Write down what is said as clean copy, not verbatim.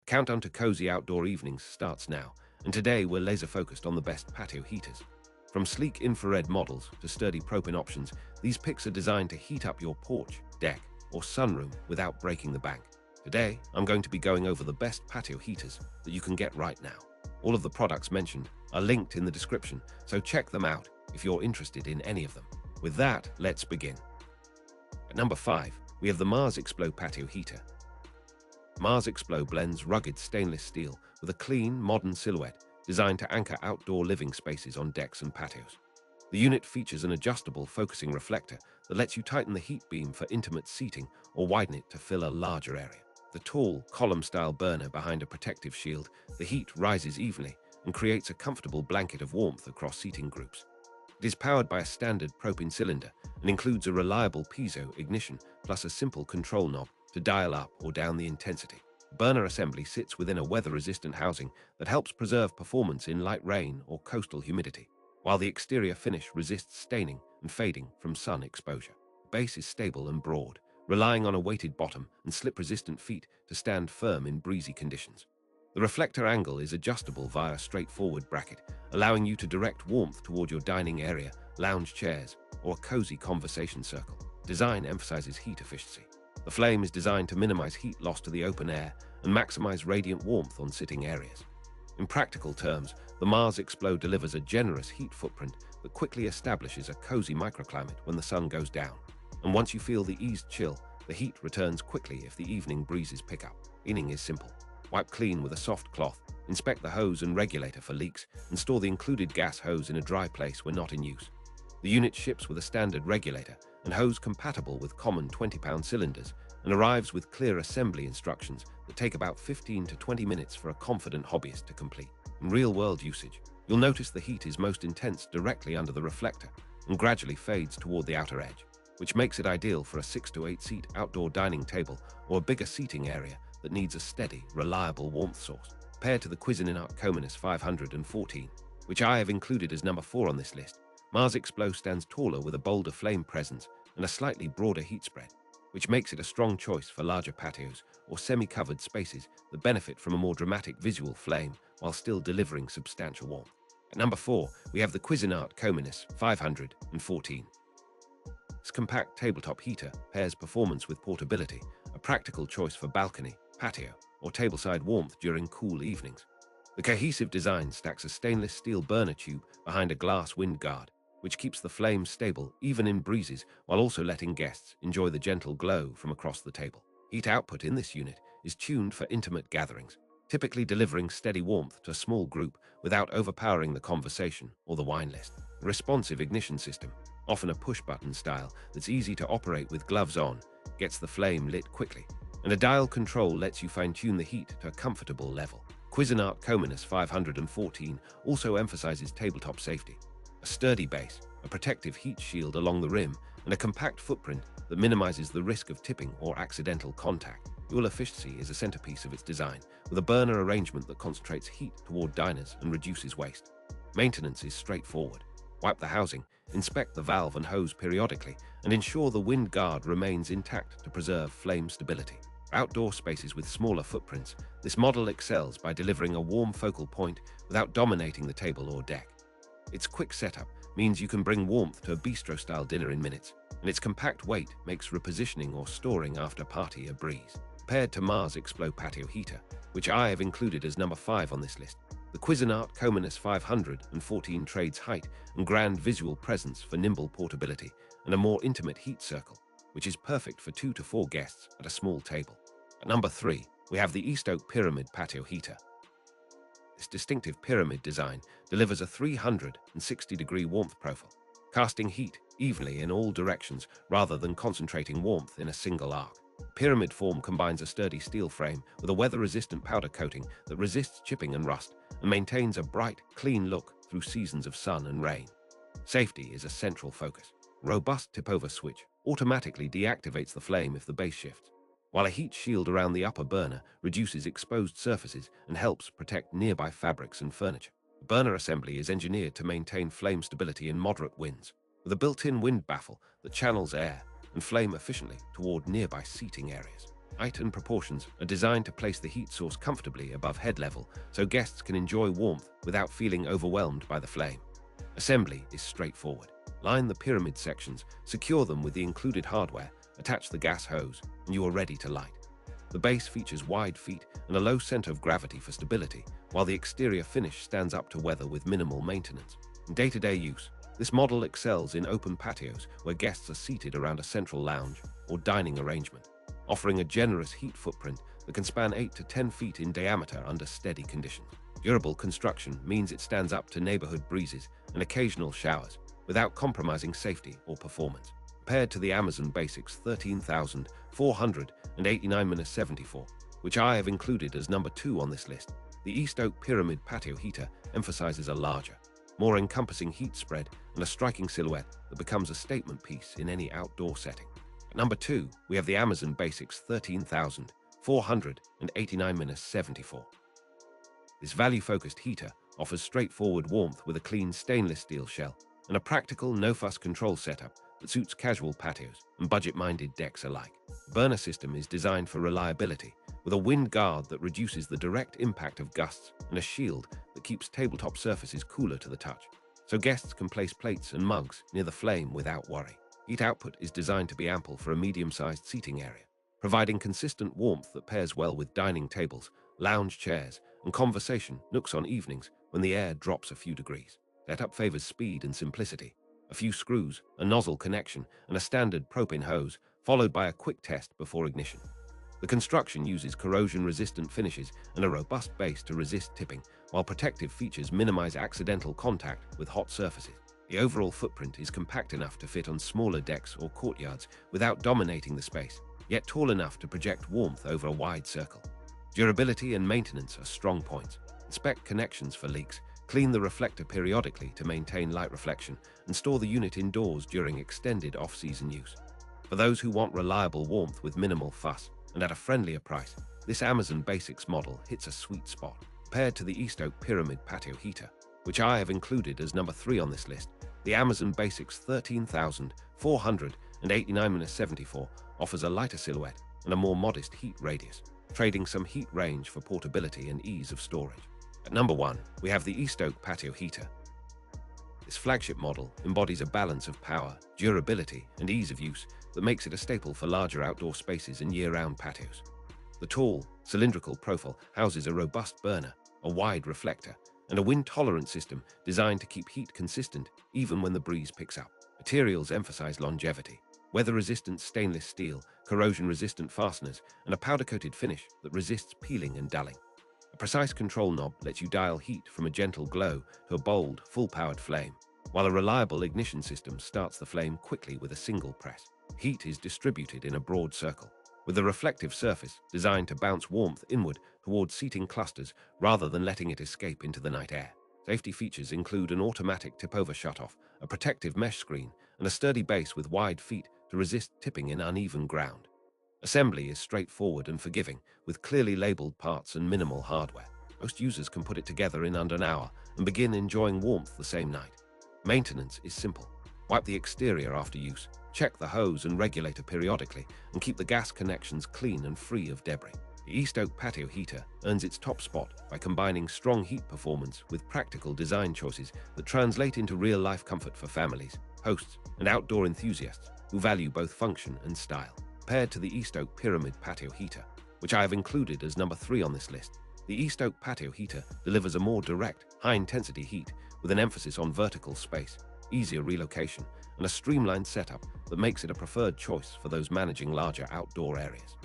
Countdown to cozy outdoor evenings starts now, and today we're laser-focused on the best patio heaters. From sleek infrared models to sturdy propane options, these picks are designed to heat up your porch, deck, or sunroom without breaking the bank. Today, I'm going to be going over the best patio heaters that you can get right now. All of the products mentioned are linked in the description, so check them out if you're interested in any of them. With that, let's begin. At number 5, we have the Mars Explo Patio Heater. Mars Explo blends rugged stainless steel with a clean, modern silhouette designed to anchor outdoor living spaces on decks and patios. The unit features an adjustable focusing reflector that lets you tighten the heat beam for intimate seating or widen it to fill a larger area. The tall, column-style burner behind a protective shield, the heat rises evenly and creates a comfortable blanket of warmth across seating groups. It is powered by a standard propane cylinder and includes a reliable piezo ignition plus a simple control knob to dial up or down the intensity. The burner assembly sits within a weather-resistant housing that helps preserve performance in light rain or coastal humidity, while the exterior finish resists staining and fading from sun exposure. The base is stable and broad, relying on a weighted bottom and slip-resistant feet to stand firm in breezy conditions. The reflector angle is adjustable via a straightforward bracket, allowing you to direct warmth toward your dining area, lounge chairs, or a cozy conversation circle. Design emphasizes heat efficiency. The flame is designed to minimize heat loss to the open air and maximize radiant warmth on sitting areas. In practical terms, the Mars Explo delivers a generous heat footprint that quickly establishes a cozy microclimate when the sun goes down. And once you feel the eased chill, the heat returns quickly if the evening breezes pick up. Cleaning is simple. Wipe clean with a soft cloth, inspect the hose and regulator for leaks, and store the included gas hose in a dry place when not in use. The unit ships with a standard regulator and hose compatible with common 20-pound cylinders and arrives with clear assembly instructions that take about 15 to 20 minutes for a confident hobbyist to complete. In real-world usage, you'll notice the heat is most intense directly under the reflector and gradually fades toward the outer edge, which makes it ideal for a 6 to 8 seat outdoor dining table or a bigger seating area that needs a steady, reliable warmth source. Paired to the Cuisinart Cominus 514, which I have included as number 4 on this list, Mars Explo stands taller with a bolder flame presence and a slightly broader heat spread, which makes it a strong choice for larger patios or semi-covered spaces that benefit from a more dramatic visual flame while still delivering substantial warmth. At number 4, we have the Cuisinart Cominus 514. This compact tabletop heater pairs performance with portability, a practical choice for balcony, patio, or tableside warmth during cool evenings. The cohesive design stacks a stainless steel burner tube behind a glass wind guard, which keeps the flame stable even in breezes while also letting guests enjoy the gentle glow from across the table. Heat output in this unit is tuned for intimate gatherings, typically delivering steady warmth to a small group without overpowering the conversation or the wine list. A responsive ignition system, often a push-button style that's easy to operate with gloves on, gets the flame lit quickly, and a dial control lets you fine-tune the heat to a comfortable level. Cuisinart Cominus 514 also emphasizes tabletop safety. A sturdy base, a protective heat shield along the rim, and a compact footprint that minimizes the risk of tipping or accidental contact. Fuel efficiency is a centerpiece of its design, with a burner arrangement that concentrates heat toward diners and reduces waste. Maintenance is straightforward. Wipe the housing, inspect the valve and hose periodically, and ensure the wind guard remains intact to preserve flame stability. For outdoor spaces with smaller footprints, this model excels by delivering a warm focal point without dominating the table or deck. Its quick setup means you can bring warmth to a bistro-style dinner in minutes, and its compact weight makes repositioning or storing after party a breeze. Paired to Mars Explo Patio Heater, which I have included as number 5 on this list, the Cuisinart Cominus 514 trades height and grand visual presence for nimble portability and a more intimate heat circle, which is perfect for 2 to 4 guests at a small table. At number 3, we have the East Oak Pyramid Patio Heater. This distinctive pyramid design delivers a 360-degree warmth profile, casting heat evenly in all directions rather than concentrating warmth in a single arc. Pyramid form combines a sturdy steel frame with a weather-resistant powder coating that resists chipping and rust and maintains a bright, clean look through seasons of sun and rain. Safety is a central focus. Robust tip-over switch automatically deactivates the flame if the base shifts, while a heat shield around the upper burner reduces exposed surfaces and helps protect nearby fabrics and furniture. The burner assembly is engineered to maintain flame stability in moderate winds, with a built-in wind baffle that channels air and flame efficiently toward nearby seating areas. Height and proportions are designed to place the heat source comfortably above head level so guests can enjoy warmth without feeling overwhelmed by the flame. Assembly is straightforward. Line the pyramid sections, secure them with the included hardware, attach the gas hose, and you are ready to light. The base features wide feet and a low center of gravity for stability, while the exterior finish stands up to weather with minimal maintenance. In day-to-day use, this model excels in open patios where guests are seated around a central lounge or dining arrangement, offering a generous heat footprint that can span 8 to 10 feet in diameter under steady conditions. Durable construction means it stands up to neighborhood breezes and occasional showers without compromising safety or performance. Compared to the Amazon Basics 13,489-74, which I have included as number 2 on this list, the East Oak Pyramid Patio Heater emphasizes a larger, more encompassing heat spread and a striking silhouette that becomes a statement piece in any outdoor setting. At number 2, we have the Amazon Basics 13,489-74. This value-focused heater offers straightforward warmth with a clean stainless steel shell and a practical no-fuss control setup that suits casual patios and budget-minded decks alike. The burner system is designed for reliability, with a wind guard that reduces the direct impact of gusts and a shield that keeps tabletop surfaces cooler to the touch, so guests can place plates and mugs near the flame without worry. Heat output is designed to be ample for a medium-sized seating area, providing consistent warmth that pairs well with dining tables, lounge chairs, and conversation nooks on evenings when the air drops a few degrees. Setup favors speed and simplicity. A few screws, a nozzle connection, and a standard propane hose, followed by a quick test before ignition. The construction uses corrosion-resistant finishes and a robust base to resist tipping, while protective features minimize accidental contact with hot surfaces. The overall footprint is compact enough to fit on smaller decks or courtyards without dominating the space, yet tall enough to project warmth over a wide circle. Durability and maintenance are strong points. Inspect connections for leaks, clean the reflector periodically to maintain light reflection, and store the unit indoors during extended off-season use. For those who want reliable warmth with minimal fuss and at a friendlier price, this Amazon Basics model hits a sweet spot. Compared to the East Oak Pyramid Patio Heater, which I have included as number 3 on this list, the Amazon Basics 13,489-74 offers a lighter silhouette and a more modest heat radius, trading some heat range for portability and ease of storage. At number 1, we have the East Oak Patio Heater. This flagship model embodies a balance of power, durability, and ease of use that makes it a staple for larger outdoor spaces and year-round patios. The tall, cylindrical profile houses a robust burner, a wide reflector, and a wind-tolerant system designed to keep heat consistent even when the breeze picks up. Materials emphasize longevity, weather-resistant stainless steel, corrosion-resistant fasteners, and a powder-coated finish that resists peeling and dulling. A precise control knob lets you dial heat from a gentle glow to a bold, full-powered flame, while a reliable ignition system starts the flame quickly with a single press. Heat is distributed in a broad circle, with a reflective surface designed to bounce warmth inward towards seating clusters rather than letting it escape into the night air. Safety features include an automatic tip-over shutoff, a protective mesh screen, and a sturdy base with wide feet to resist tipping in uneven ground. Assembly is straightforward and forgiving, with clearly labeled parts and minimal hardware. Most users can put it together in under an hour and begin enjoying warmth the same night. Maintenance is simple. Wipe the exterior after use, check the hose and regulator periodically, and keep the gas connections clean and free of debris. The East Oak Patio Heater earns its top spot by combining strong heat performance with practical design choices that translate into real-life comfort for families, hosts, and outdoor enthusiasts who value both function and style. Compared to the East Oak Pyramid Patio Heater, which I have included as number 3 on this list, the East Oak Patio Heater delivers a more direct, high-intensity heat with an emphasis on vertical space, easier relocation, and a streamlined setup that makes it a preferred choice for those managing larger outdoor areas.